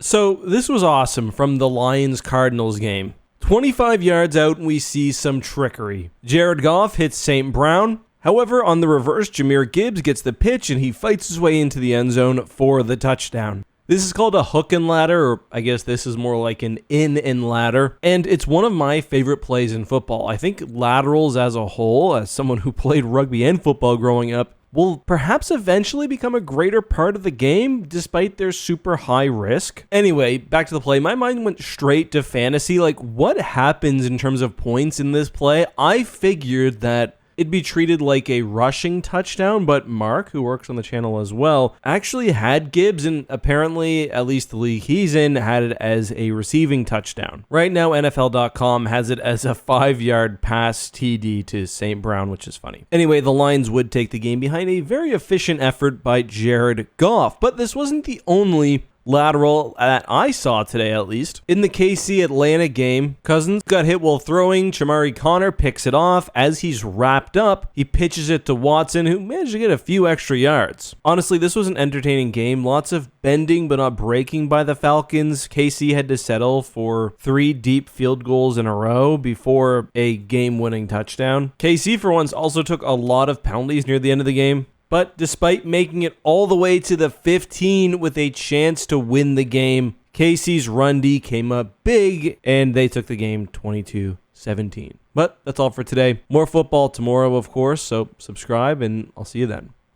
So this was awesome from the Lions-Cardinals game. 25 yards out and we see some trickery. Jared Goff hits St. Brown. However, on the reverse, Jahmyr Gibbs gets the pitch and he fights his way into the end zone for the touchdown. This is called a hook and ladder, or I guess this is more like an in and ladder, and it's one of my favorite plays in football. I think laterals as a whole, as someone who played rugby and football growing up, will perhaps eventually become a greater part of the game despite their super high risk. Anyway, back to the play. My mind went straight to fantasy. Like, what happens in terms of points in this play? I figured that it'd be treated like a rushing touchdown, but Mark, who works on the channel as well, actually had Gibbs, and apparently, at least the league he's in, had it as a receiving touchdown. Right now, NFL.com has it as a 5-yard pass TD to St. Brown, which is funny. Anyway, the Lions would take the game behind a very efficient effort by Jared Goff, but this wasn't the only lateral that I saw today, at least. In the KC Atlanta game, Cousins got hit while throwing. Chamari Connor picks it off. As he's wrapped up, he pitches it to Watson, who managed to get a few extra yards. Honestly, this was an entertaining game. Lots of bending but not breaking by the Falcons. KC had to settle for 3 deep field goals in a row before a game-winning touchdown. KC, for once, also took a lot of penalties near the end of the game. But despite making it all the way to the 15 with a chance to win the game, KC's run D came up big and they took the game 22-17. But that's all for today. More football tomorrow, of course, so subscribe and I'll see you then.